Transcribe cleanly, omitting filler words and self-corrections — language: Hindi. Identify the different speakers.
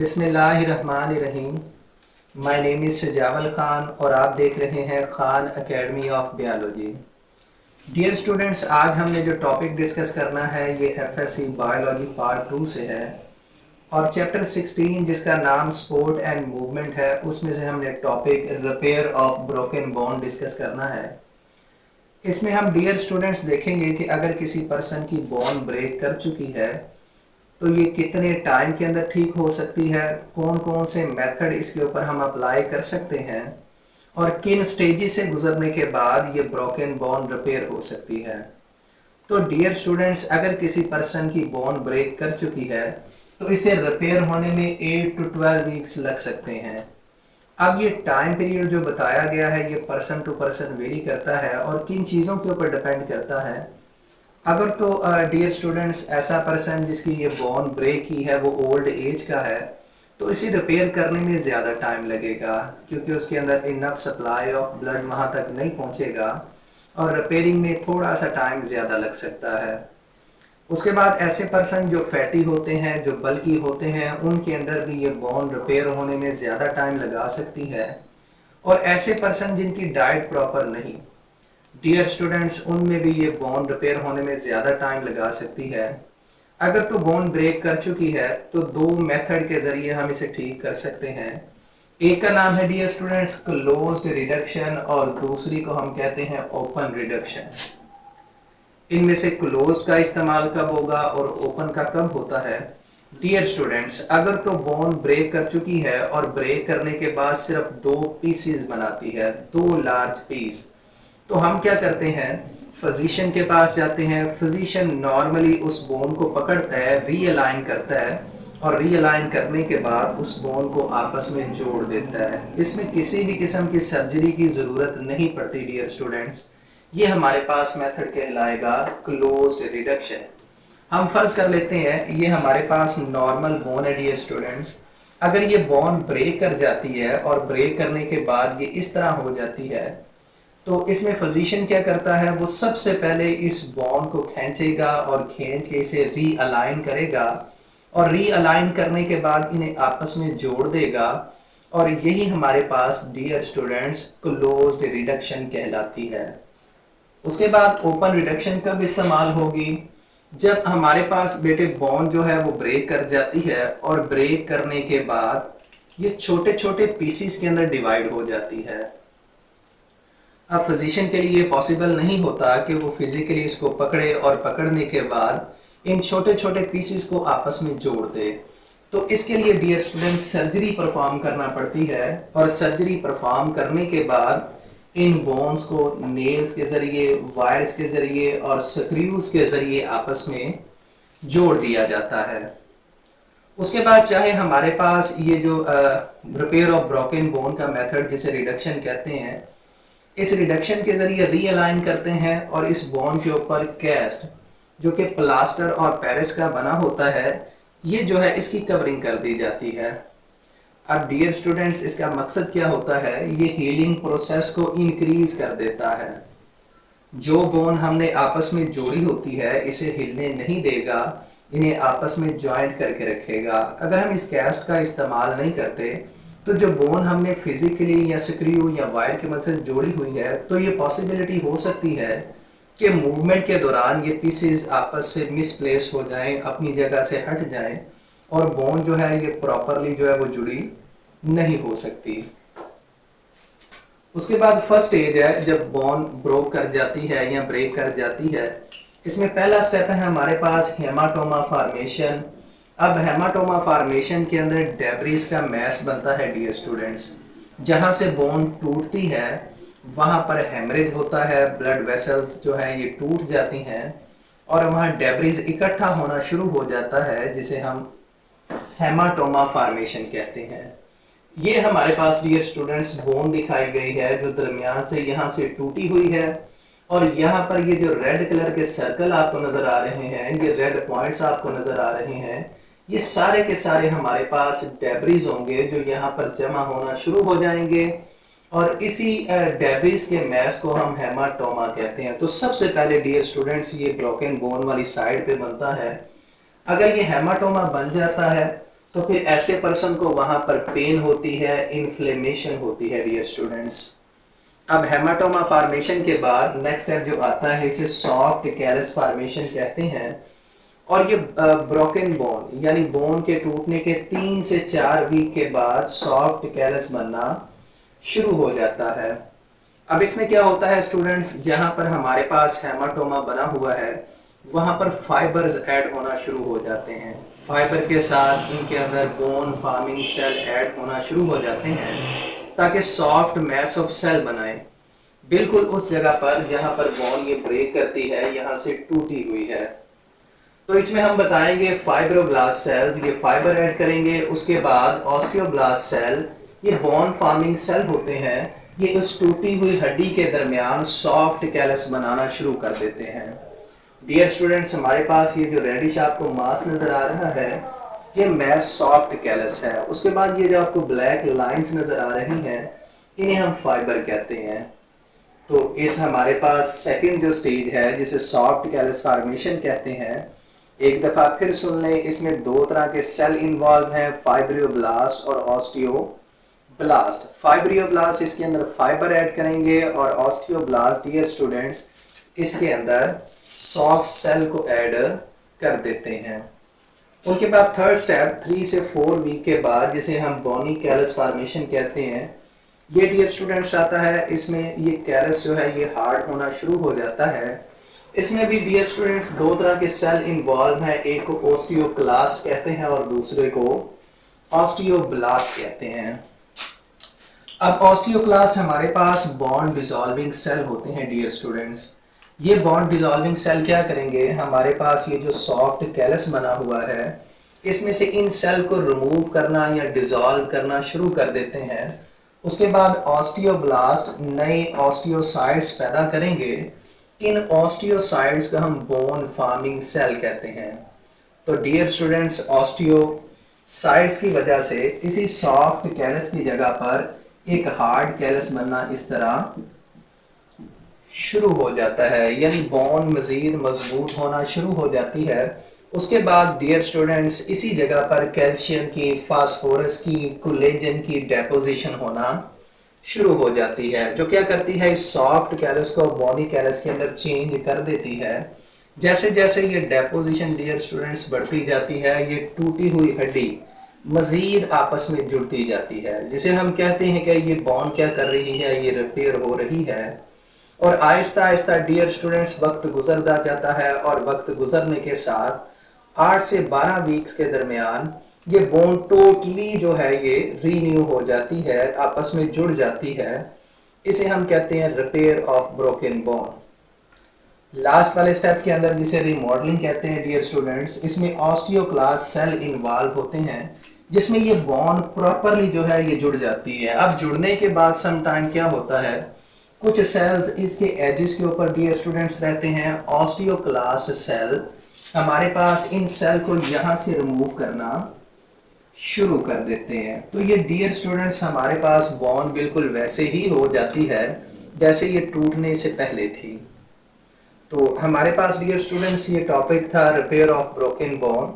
Speaker 1: बिस्मिल्लाहिर्रहमानिर्रहीम। माय नेम इज़ सजावल खान और आप देख रहे हैं Khan academy of biology. Dear students, आज हमने जो टॉपिक डिस्कस करना है ये एफएससी बायोलॉजी पार्ट 2 से है और चैप्टर 16 जिसका नाम स्पोर्ट एंड मूवमेंट है उसमें से हमने topic repair of broken bone discuss करना है। इसमें हम डियर स्टूडेंट्स देखेंगे कि अगर किसी पर्सन की बोन ब्रेक कर चुकी है तो ये कितने टाइम के अंदर ठीक हो सकती है, कौन कौन से मेथड इसके ऊपर हम अप्लाई कर सकते हैं और किन स्टेजेस से गुजरने के बाद ये ब्रोकन बोन रिपेयर हो सकती है। तो डियर स्टूडेंट्स, अगर किसी पर्सन की बोन ब्रेक कर चुकी है तो इसे रिपेयर होने में 8 to 12 वीक्स लग सकते हैं। अब ये टाइम पीरियड जो बताया गया है ये पर्सन टू पर्सन वेरी करता है और किन चीज़ों के ऊपर डिपेंड करता है। अगर तो डियर स्टूडेंट्स ऐसा पर्सन जिसकी ये बोन ब्रेक की है वो ओल्ड एज का है तो इसे रिपेयर करने में ज़्यादा टाइम लगेगा क्योंकि उसके अंदर इनफ सप्लाई ऑफ ब्लड वहाँ तक नहीं पहुँचेगा और रिपेयरिंग में थोड़ा सा टाइम ज़्यादा लग सकता है। उसके बाद ऐसे पर्सन जो फैटी होते हैं, जो बल्की होते हैं, उनके अंदर भी ये बोन रिपेयर होने में ज़्यादा टाइम लगा सकती है। और ऐसे पर्सन जिनकी डाइट प्रॉपर नहीं, डियर स्टूडेंट्स, उनमें भी ये बोन रिपेयर होने में ज़्यादा टाइम लगा सकती है। अगर तो बोन ब्रेक कर चुकी है तो दो मेथड के ज़रिए हम इसे ठीक कर सकते हैं। एक का नाम है डियर स्टूडेंट्स क्लोज्ड रिडक्शन और दूसरी को हम कहते हैं ओपन रिडक्शन। इनमें से क्लोज्ड का इस्तेमाल कब होगा और ओपन का कब होता है? डियर स्टूडेंट्स, अगर तो बोन ब्रेक कर चुकी है और ब्रेक करने के बाद सिर्फ 2 पीसीज बनाती है, 2 लार्ज पीस, तो हम क्या करते हैं, फिजिशियन के पास जाते हैं। फिजिशियन नॉर्मली उस बोन को पकड़ता है, रीअलाइन करता है और रीअलाइन करने के बाद उस बोन को आपस में जोड़ देता है। इसमें किसी भी किस्म की सर्जरी की ज़रूरत नहीं पड़ती डियर स्टूडेंट्स। ये हमारे पास मेथड कहलाएगा क्लोज्ड रिडक्शन। हम फर्ज कर लेते हैं ये हमारे पास नॉर्मल बोन है डियर स्टूडेंट्स। अगर ये बोन ब्रेक कर जाती है और ब्रेक करने के बाद ये इस तरह हो जाती है तो इसमें फिजिशियन क्या करता है, वो सबसे पहले इस बोन को खींचेगा और खींच के इसे रीअलाइन करेगा और रीअलाइन करने के बाद इन्हें आपस में जोड़ देगा और यही हमारे पास डियर स्टूडेंट्स क्लोज्ड रिडक्शन कहलाती है। उसके बाद ओपन रिडक्शन कब इस्तेमाल होगी? जब हमारे पास बेटे बोन जो है वो ब्रेक कर जाती है और ब्रेक करने के बाद ये छोटे छोटे पीसीस के अंदर डिवाइड हो जाती है। अब फिजिशियन के लिए पॉसिबल नहीं होता कि वो फिजिकली इसको पकड़े और पकड़ने के बाद इन छोटे छोटे पीसेस को आपस में जोड़ दे। तो इसके लिए डियर स्टूडेंट सर्जरी परफॉर्म करना पड़ती है और सर्जरी परफॉर्म करने के बाद इन बोन्स को नेल्स के ज़रिए, वायर्स के ज़रिए और स्क्रूज के ज़रिए आपस में जोड़ दिया जाता है। उसके बाद चाहे हमारे पास ये जो रिपेयर ऑफ ब्रोकन बोन का मेथड जिसे रिडक्शन कहते हैं, इस रिडक्शन के ज़रिए रीअलाइन करते हैं और इस बोन के ऊपर कैस्ट जो कि प्लास्टर और पेरिस का बना होता है, ये जो है इसकी कवरिंग कर दी जाती है। अब डियर स्टूडेंट्स, इसका मकसद क्या होता है, ये हीलिंग प्रोसेस को इंक्रीज कर देता है। जो बोन हमने आपस में जोड़ी होती है इसे हिलने नहीं देगा, इन्हें आपस में ज्वाइंट करके रखेगा। अगर हम इस कैस्ट का इस्तेमाल नहीं करते तो जो बोन हमने फिजिकली या स्क्रू या वायर की मदद से जोड़ी हुई है तो ये पॉसिबिलिटी हो सकती है कि मूवमेंट के दौरान ये पीसेस आपस से मिसप्लेस हो जाएं, अपनी जगह से हट जाएं और बोन जो है ये प्रॉपरली जो है वो जुड़ी नहीं हो सकती। उसके बाद फर्स्ट स्टेज है जब बोन ब्रोक कर जाती है या ब्रेक कर जाती है। इसमें पहला स्टेप है हमारे पास हेमाटोमा फॉर्मेशन। अब हेमाटोमा फॉर्मेशन के अंदर डेब्रिस का मैस बनता है डियर स्टूडेंट्स। जहाँ से बोन टूटती है वहाँ पर हेमरेज होता है, ब्लड वेसल्स जो हैं ये टूट जाती हैं और वहाँ डेब्रिस इकट्ठा होना शुरू हो जाता है जिसे हम हेमाटोमा फॉर्मेशन कहते हैं। ये हमारे पास डियर स्टूडेंट्स बोन दिखाई गई है जो दरमियान से यहाँ से टूटी हुई है और यहाँ पर ये जो रेड कलर के सर्कल आपको नजर आ रहे हैं, ये रेड पॉइंट्स आपको नजर आ रहे हैं, ये सारे के सारे हमारे पास डेब्रिस होंगे जो यहाँ पर जमा होना शुरू हो जाएंगे और इसी डेब्रिस के मैस को हम हेमाटोमा कहते हैं। तो सबसे पहले डियर स्टूडेंट्स ये ब्रोकन बोन वाली साइड पे बनता है। अगर ये हेमाटोमा बन जाता है तो फिर ऐसे पर्सन को वहां पर पेन होती है, इन्फ्लेमेशन होती है डियर स्टूडेंट्स। अब हेमाटोमा फॉर्मेशन के बाद नेक्स्ट स्टेप जो आता है इसे सॉफ्ट कैलस फॉर्मेशन कहते हैं। और ये ब्रोकन बोन यानी बोन के टूटने के 3 से 4 वीक के बाद सॉफ्ट कैलस बनना शुरू हो जाता है। अब इसमें क्या होता है स्टूडेंट्स, जहां पर हमारे पास हेमाटोमा बना हुआ है वहां पर फाइबर्स ऐड होना शुरू हो जाते हैं। फाइबर के साथ इनके अंदर बोन फार्मिंग सेल ऐड होना शुरू हो जाते हैं ताकि सॉफ्ट मैस ऑफ सेल बनाए बिल्कुल उस जगह पर जहां पर बोन ये ब्रेक करती है, यहां से टूटी हुई है। तो इसमें हम बताएंगे फाइब्रोब्लास्ट सेल्स, ये फाइबर ऐड करेंगे। उसके बाद ऑस्टियोब्लास्ट सेल, ये बोन फार्मिंग सेल होते हैं, ये उस टूटी हुई हड्डी के दरमियान सॉफ्ट कैलस बनाना शुरू कर देते हैं। डियर स्टूडेंट्स, हमारे पास ये जो रेडिश आपको मास नजर आ रहा है ये मैस सॉफ्ट कैलस है। उसके बाद ये जो आपको ब्लैक लाइंस नजर आ रही हैं इन्हें हम फाइबर कहते हैं। तो इस हमारे पास सेकंड जो स्टेज है जिसे सॉफ्ट कैलस फॉर्मेशन कहते हैं, एक दफा फिर सुन लें, इसमें 2 तरह के सेल इन्वॉल्व हैं, फाइब्रियोब्लास्ट और ऑस्टियोब्लास्ट। फाइब्रियोब्लास्ट इसके अंदर फाइबर ऐड करेंगे और ऑस्टियोब्लास्ट डियर स्टूडेंट्स इसके अंदर सॉफ्ट सेल को ऐड कर देते हैं। उनके बाद थर्ड स्टेप 3 से 4 वीक के बाद जिसे हम बोनी कैलस फॉर्मेशन कहते हैं, ये डियर स्टूडेंट्स आता है। इसमें ये कैलस जो है ये हार्ड होना शुरू हो जाता है। इसमें भी डियर स्टूडेंट्स 2 तरह के सेल इन्वॉल्व हैं, एक को ओस्टियोक्लास्ट कहते हैं और दूसरे को ऑस्टियोब्लास्ट कहते हैं। अब ऑस्टियोक्लास्ट हमारे पास बॉन्ड डिसॉल्विंग सेल होते हैं डियर स्टूडेंट्स। ये बॉन्ड डिसॉल्विंग सेल क्या करेंगे, हमारे पास ये जो सॉफ्ट कैलस बना हुआ है इसमें से इन सेल को रिमूव करना या डिसॉल्व करना शुरू कर देते हैं। उसके बाद ऑस्टियोब्लास्ट नए ऑस्टियोसाइट्स पैदा करेंगे। इन ऑस्टियोसाइट्स को हम बोन फार्मिंग सेल कहते हैं। तो डियर स्टूडेंट्स, ऑस्टियोसाइट्स की वजह से इसी सॉफ्ट कैलस की जगह पर एक हार्ड कैलस बनना इस तरह शुरू हो जाता है, यानी बोन मजीद मजबूत होना शुरू हो जाती है। उसके बाद डियर स्टूडेंट्स इसी जगह पर कैल्शियम की, फास्फोरस की, कोलेजन की डेपोजिशन होना शुरू हो जाती है, जो क्या करती है इस सॉफ्ट कैलस को बोनी कैलस के अंदर चेंज कर देती है। जैसे जैसे ये डेपोजिशन डियर स्टूडेंट्स बढ़ती जाती है, ये टूटी हुई हड्डी मजीद आपस में जुड़ती जाती है, जिसे हम कहते हैं कि ये बोन क्या कर रही है, ये रिपेयर हो रही है। और आहिस्ता आहिस्ता डियर स्टूडेंट्स वक्त गुजरता जाता है और वक्त गुजरने के साथ 8 से 12 वीक्स के दरमियान ये बोन टोटली जो है ये रीन्यू हो जाती है, आपस में जुड़ जाती है। इसे हम कहते हैं repair of broken bone. Last वाले स्टेप के अंदर जिसे रिमॉडलिंग कहते हैं डियर स्टूडेंट्स, इसमें ऑस्टियोक्लास्ट सेल इन्वॉल्व होते हैं जिसमें ये बोन प्रॉपरली जो है ये जुड़ जाती है। अब जुड़ने के बाद सम टाइम क्या होता है, कुछ सेल्स इसके एजेस के ऊपर डियर स्टूडेंट्स रहते हैं। ऑस्टियोक्लास्ट सेल हमारे पास इन सेल को यहाँ से रिमूव करना शुरू कर देते हैं। तो ये डियर स्टूडेंट्स हमारे पास बोन बिल्कुल वैसे ही हो जाती है जैसे ये टूटने से पहले थी। तो हमारे पास डियर स्टूडेंट्स ये टॉपिक था रिपेयर ऑफ ब्रोकन बोन।